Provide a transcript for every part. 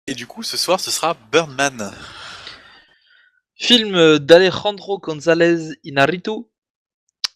Et du coup, ce soir, ce sera Birdman. Film d'Alejandro González Iñárritu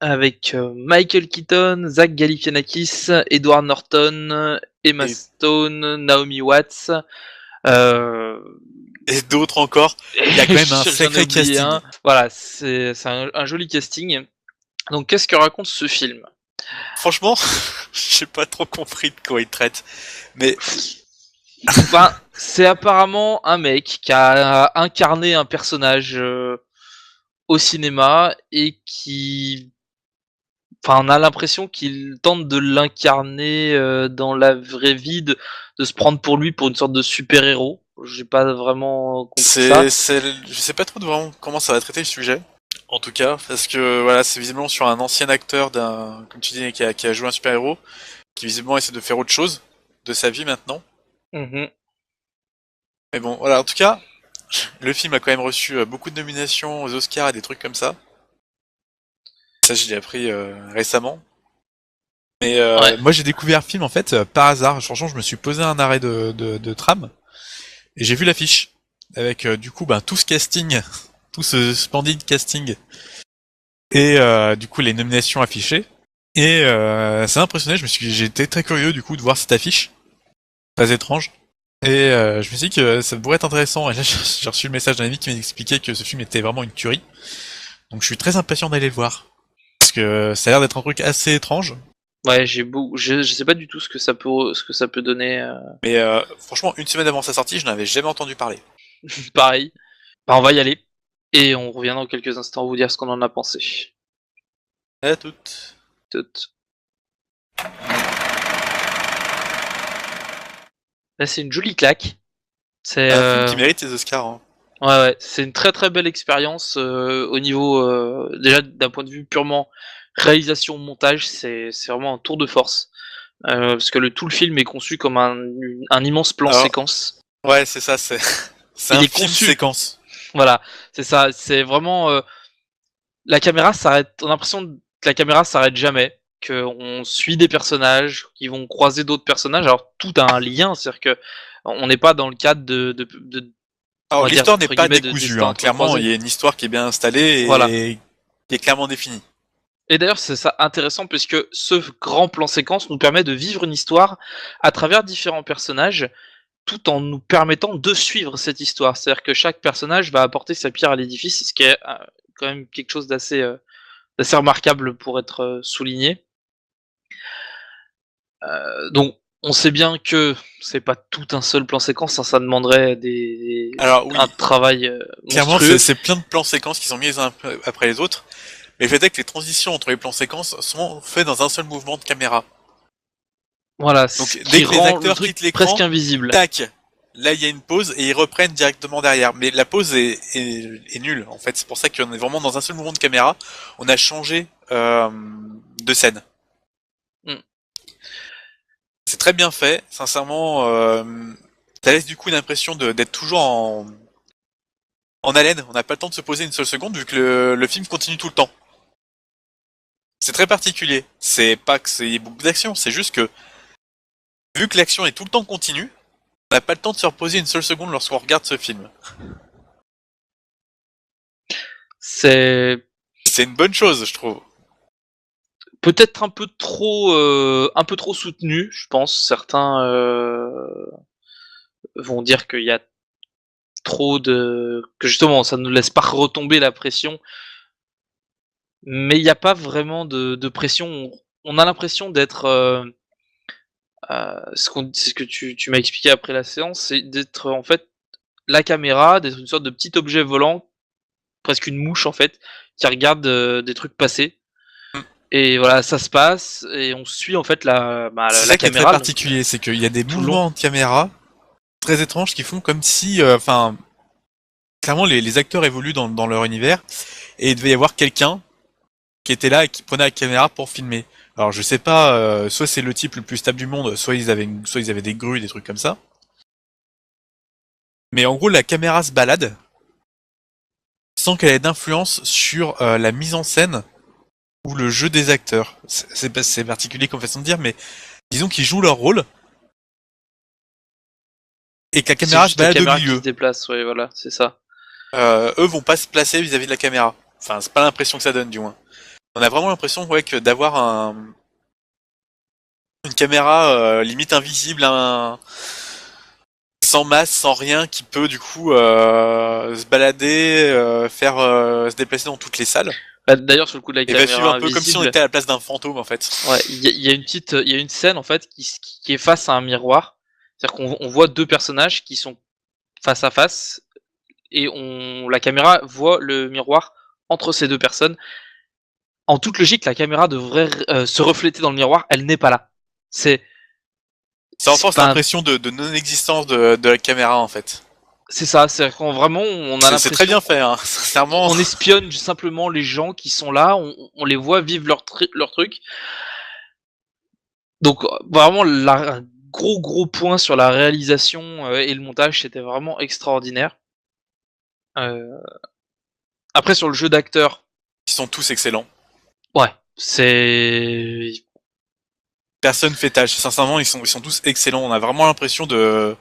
avec Michael Keaton, Zach Galifianakis, Edward Norton, Emma Et, Stone, Naomi Watts. Euh... et d'autres encore. Il y a je quand même suis un sûr que j'en ai sacré oublié casting. un. Voilà, c'est un joli casting. Donc, qu'est-ce que raconte ce film? Franchement, j'ai pas trop compris de quoi il traite. Mais Ben, c'est apparemment un mec qui a incarné un personnage au cinéma et qui, enfin, on a l'impression qu'il tente de l'incarner dans la vraie vie, de se prendre pour lui pour une sorte de super-héros. J'ai pas vraiment compris ça. je sais pas trop de vraiment comment ça va traiter le sujet. En tout cas, parce que voilà, c'est visiblement sur un ancien acteur comme tu dis, qui a joué un super-héros, qui visiblement essaie de faire autre chose de sa vie maintenant. Mhm. Mais bon, voilà, en tout cas, le film a quand même reçu beaucoup de nominations aux Oscars et des trucs comme ça. Ça, je l'ai appris récemment. Mais Ouais. moi, j'ai découvert le film en fait par hasard. Franchement, je me suis posé un arrêt de tram et j'ai vu l'affiche avec du coup tout ce casting, tout ce splendide casting et du coup les nominations affichées. Et ça m'a impressionné. J'ai été très curieux du coup de voir cette affiche, très étrange. Et je me suis dit que ça pourrait être intéressant. Et là, j'ai reçu le message d'un ami qui m'expliquait que ce film était vraiment une tuerie. Donc je suis très impatient d'aller le voir. Parce que ça a l'air d'être un truc assez étrange. Ouais, je sais pas du tout ce que ça peut donner. Mais franchement, une semaine avant sa sortie, je n'avais jamais entendu parler. Pareil. Bah, on va y aller. Et on revient dans quelques instants vous dire ce qu'on en a pensé. À toutes. Tout. Là, c'est une jolie claque. C'est Un film qui mérite ses Oscars. Hein. ouais, c'est une très très belle expérience au niveau déjà d'un point de vue purement réalisation montage, c'est vraiment un tour de force parce que tout le film est conçu comme un immense plan Alors, séquence. ouais, c'est ça, c'est Il un est film conçu, séquence. voilà, c'est ça, c'est vraiment la caméra s'arrête. On a l'impression que la caméra s'arrête jamais, qu'on suit des personnages qui vont croiser d'autres personnages. Alors tout a un lien, c'est-à-dire que on n'est pas dans le cadre on Alors, va dire l'histoire n'est entre pas guillemets de décousue. destin Hein. Clairement, il entrecroisé. y a une histoire qui est bien installée Voilà. et qui est clairement définie. Et d'ailleurs, c'est ça intéressant puisque ce grand plan séquence nous permet de vivre une histoire à travers différents personnages, tout en nous permettant de suivre cette histoire. C'est-à-dire que chaque personnage va apporter sa pierre à l'édifice, ce qui est quand même quelque chose d'assez remarquable pour être souligné. Donc, on sait bien que c'est pas tout un seul plan séquence, hein, ça demanderait Alors un oui, travail clairement, monstrueux. c'est plein de plans séquences qui sont mis les uns après les autres. Mais le fait est que les transitions entre les plans séquences sont faites dans un seul mouvement de caméra. Voilà, Donc ce dès qui que les rend le acteurs truc quittent presque l'écran, invisible. tac, là il y a une pause et ils reprennent directement derrière. Mais la pause est nulle en fait. C'est pour ça qu'on est vraiment dans un seul mouvement de caméra. On a changé de scène. Mm. C'est très bien fait. Sincèrement, ça laisse du coup une impression d'être toujours en haleine. On n'a pas le temps de se poser une seule seconde vu que le film continue tout le temps. C'est très particulier. C'est pas que c'est beaucoup d'action, c'est juste que vu que l'action est tout le temps continue, on n'a pas le temps de se reposer une seule seconde lorsqu'on regarde ce film. C'est C'est une bonne chose, je trouve. peut-être un peu trop soutenu, je pense. Certains vont dire qu'il y a que justement ça ne laisse pas retomber la pression, mais il n'y a pas vraiment de pression. On a l'impression d'être, c'est ce que tu m'as expliqué après la séance, c'est d'être en fait la caméra, d'être une sorte de petit objet volant, presque une mouche en fait, qui regarde des trucs passer. Et voilà, ça se passe et on suit en fait C'est la ça qui est très caméra donc, particulier, c'est qu'il y a des tout le long. mouvements de caméra très étranges qui font comme si, clairement les acteurs évoluent dans leur univers et il devait y avoir quelqu'un qui était là et qui prenait la caméra pour filmer. Alors je sais pas, soit c'est le type le plus stable du monde, soit ils avaient des grues, des trucs comme ça. Mais en gros, la caméra se balade sans qu'elle ait d'influence sur la mise en scène ou le jeu des acteurs. C'est particulier comme façon de dire, mais disons qu'ils jouent leur rôle et que la C'est caméra se juste la balade au caméra qui milieu. se déplace, ouais, voilà, c'est ça. Eux vont pas se placer vis-à-vis de la caméra. Enfin, c'est pas l'impression que ça donne, du moins. On a vraiment l'impression, ouais, que d'avoir une caméra limite invisible, sans masse, sans rien, qui peut du coup se balader, se déplacer dans toutes les salles, Bah, d'ailleurs, sur le coup de la et va suivre caméra un peu comme si on invisible, était à la place d'un fantôme en fait. ouais, il y a une petite, il y a une scène en fait qui est face à un miroir. C'est-à-dire qu'on voit deux personnages qui sont face à face et la caméra voit le miroir entre ces deux personnes. En toute logique, la caméra devrait se refléter dans le miroir. Elle n'est pas là. C'est Ça renforce enfin, l'impression de non-existence de la caméra en fait. c'est ça. C'est quand vraiment on a C'est très l'impression bien fait, hein. Sincèrement. on espionne simplement les gens qui sont là. On les voit vivre leur truc. Donc vraiment un gros point sur la réalisation et le montage, c'était vraiment extraordinaire. Euh, Après sur le jeu d'acteur, Ils sont tous excellents. ouais, c'est Personne fait tâche. Sincèrement, ils sont tous excellents. On a vraiment l'impression de,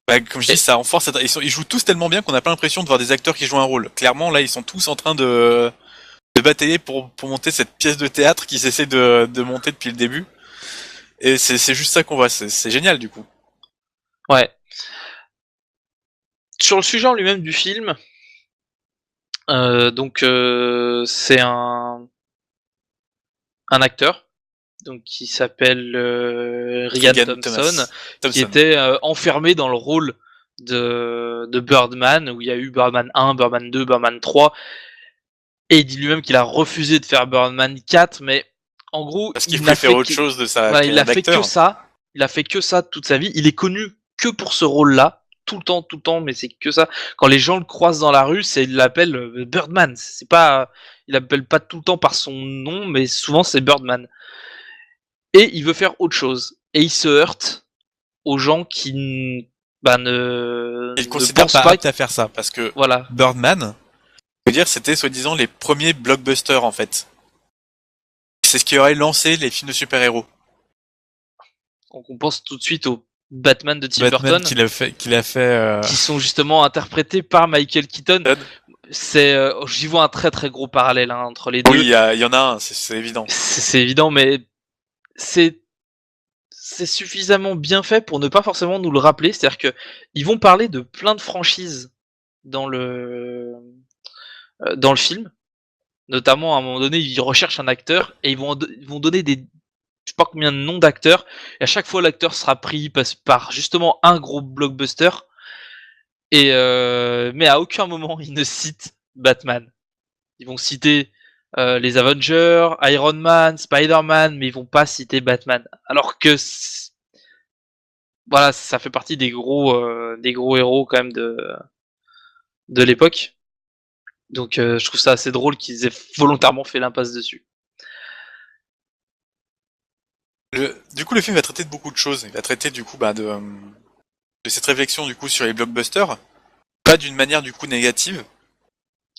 bah, comme je dis, et- ça renforce. Ils jouent tous tellement bien qu'on n'a pas l'impression de voir des acteurs qui jouent un rôle. Clairement, là, ils sont tous en train de batailler pour monter cette pièce de théâtre qu'ils essaient de monter depuis le début. Et c'est juste ça qu'on voit. C'est génial du coup. ouais. Sur le sujet en lui-même du film, c'est un acteur donc qui s'appelle Ryan Regan Thompson, qui Thompson. était enfermé dans le rôle de Birdman, où il y a eu Birdman 1, Birdman 2, Birdman 3, et il dit lui-même qu'il a refusé de faire Birdman 4, mais en gros, Parce qu'il il voulait n'a faire fait autre chose de sa voilà, il a carrière fait que d'acteur. ça, il a fait que ça toute sa vie, il est connu que pour ce rôle-là, tout le temps, mais c'est que ça. Quand les gens le croisent dans la rue, il l'appelle Birdman, c'est pas, il l'appelle pas tout le temps par son nom, mais souvent c'est Birdman. Et il veut faire autre chose. Et il se heurte aux gens qui Il ne considère pensent pas pas. apte à faire ça parce que Voilà. Birdman, je veux dire, c'était soi-disant les premiers blockbusters en fait. C'est ce qui aurait lancé les films de super-héros. Donc on pense tout de suite au Batman de Tim Batman Burton, qu'il a fait qui sont justement interprétés par Michael Keaton. J'y vois un très gros parallèle entre les deux. Oui, il y en a un, c'est évident. C'est évident, mais c'est suffisamment bien fait pour ne pas forcément nous le rappeler. C'est-à-dire que ils vont parler de plein de franchises dans le film. Notamment, à un moment donné, ils recherchent un acteur et ils vont donner je sais pas combien de noms d'acteurs. Et à chaque fois, l'acteur sera pris par justement un gros blockbuster. Mais à aucun moment, ils ne citent Batman. Ils vont citer les Avengers, Iron Man, Spider-Man, mais ils vont pas citer Batman. Alors que voilà, ça fait partie des gros héros quand même de l'époque. Donc je trouve ça assez drôle qu'ils aient volontairement fait l'impasse dessus. Du coup, le film va traiter de beaucoup de choses. Il va traiter du coup de cette réflexion du coup sur les blockbusters, pas d'une manière du coup négative,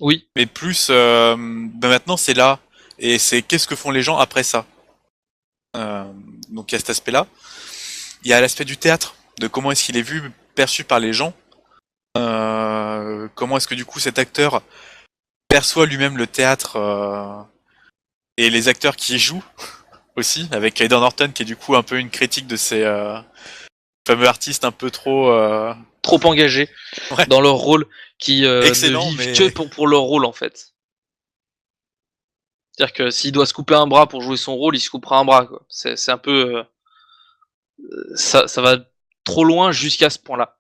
Oui, mais plus maintenant c'est là et c'est qu'est-ce que font les gens après ça. Donc il y a cet aspect-là. Il y a l'aspect du théâtre, de comment est-ce qu'il est vu, perçu par les gens. Comment est-ce que du coup cet acteur perçoit lui-même le théâtre et les acteurs qui y jouent aussi, avec Edward Norton qui est du coup un peu une critique de ces fameux artistes un peu trop trop engagés ouais, dans leur rôle, qui ne excellent, vivent mais que pour leur rôle en fait. C'est-à-dire que s'il doit se couper un bras pour jouer son rôle, il se coupera un bras, quoi. C'est un peu ça va trop loin jusqu'à ce point-là.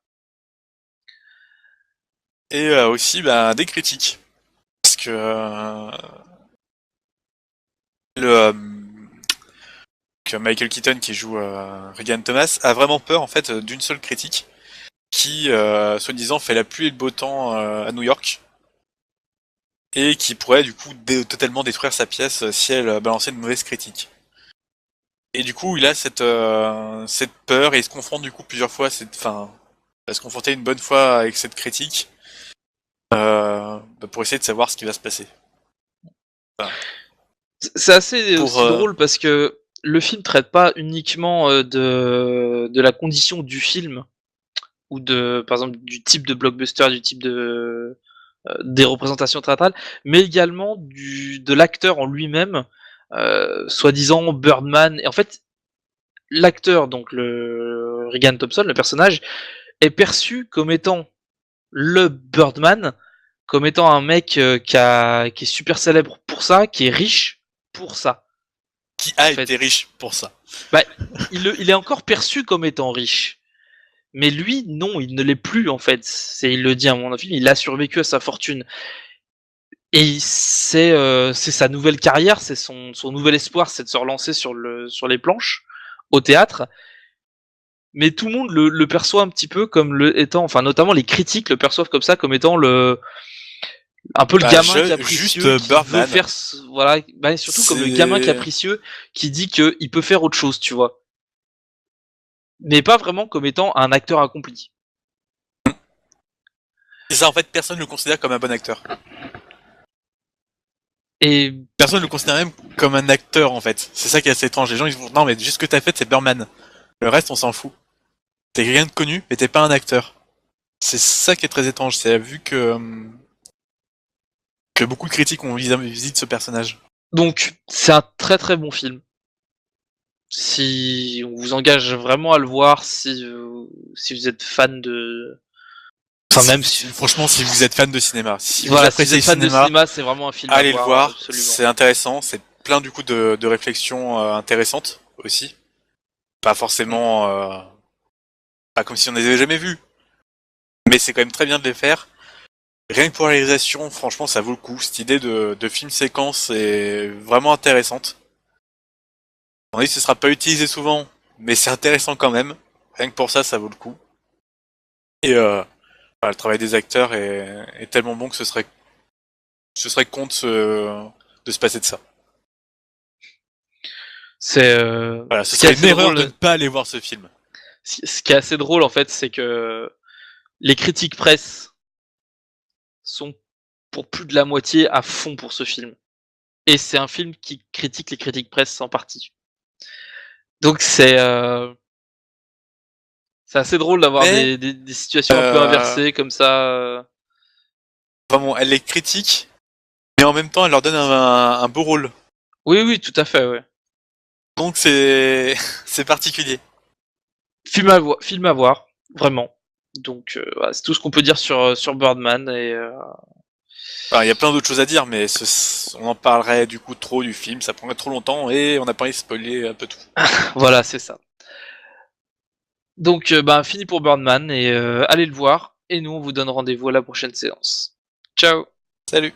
et aussi des critiques, parce que le que Michael Keaton qui joue Regan Thomas a vraiment peur en fait d'une seule critique qui soi-disant fait la pluie et le beau temps à New York et qui pourrait du coup totalement détruire sa pièce si elle balançait de mauvaises critiques. Et du coup, il a cette peur et il se confronte du coup plusieurs fois, va se confronter une bonne fois avec cette critique pour essayer de savoir ce qui va se passer. Enfin, C'est assez pour aussi drôle parce que le film traite pas uniquement de la condition du film ou par exemple du type de blockbuster, du type de des représentations théâtrales, mais également de l'acteur en lui-même, soi-disant Birdman. Et en fait, l'acteur, donc le Regan Thompson, le personnage, est perçu comme étant le Birdman, comme étant un mec qui est super célèbre pour ça, qui est riche pour ça. Qui a été riche pour ça. Bah, il est encore perçu comme étant riche. Mais lui, non, il ne l'est plus en fait. Il le dit à mon avis, il a survécu à sa fortune. Et c'est sa nouvelle carrière, c'est son nouvel espoir, c'est de se relancer sur les planches, au théâtre. Mais tout le monde le perçoit un petit peu comme étant, enfin notamment les critiques le perçoivent comme ça, comme étant un peu le gamin capricieux qui veut faire, voilà, surtout comme le gamin capricieux qui dit qu'il peut faire autre chose, tu vois. Mais pas vraiment comme étant un acteur accompli. Et ça, en fait, personne ne le considère comme un bon acteur. Et personne ne le considère même comme un acteur, en fait. C'est ça qui est assez étrange. Les gens, ils vont, non, mais juste ce que t'as fait, c'est Birdman. Le reste, on s'en fout. T'es quelqu'un de connu, mais t'es pas un acteur. C'est ça qui est très étrange. C'est vu que beaucoup de critiques ont visité ce personnage. Donc, c'est un très très bon film. Si on vous engage vraiment à le voir, si vous êtes fan de... Enfin, même si... Franchement, si vous êtes fan de cinéma. Si voilà, vous appréciez si vous êtes fan de cinéma, c'est vraiment un film allez à voir. Le voir, absolument. C'est intéressant, c'est plein du coup de réflexions intéressantes aussi. Pas forcément... pas comme si on les avait jamais vus. Mais c'est quand même très bien de les faire. Rien que pour la réalisation, franchement, ça vaut le coup. Cette idée de film-séquence est vraiment intéressante. On dit que ce sera pas utilisé souvent, mais c'est intéressant quand même. Rien que pour ça, ça vaut le coup. Et le travail des acteurs est tellement bon que ce serait con de se passer de ça. C'est voilà, ce serait une erreur de ne pas aller voir ce film. Ce qui est assez drôle en fait, c'est que les critiques presse sont pour plus de la moitié à fond pour ce film. Et c'est un film qui critique les critiques presse en partie. Donc c'est assez drôle d'avoir des situations un peu inversées comme ça. Vraiment, elle les critique, mais en même temps, elle leur donne un beau rôle. Oui, tout à fait, ouais. Donc c'est particulier. Film à voir, vraiment. Donc voilà, c'est tout ce qu'on peut dire sur Birdman. Et il y a plein d'autres choses à dire, mais on en parlerait du coup trop du film, ça prendrait trop longtemps et on n'a pas envie de spoiler un peu tout. voilà, c'est ça. Donc fini pour Birdman et allez le voir. Et nous, on vous donne rendez-vous à la prochaine séance. Ciao. Salut.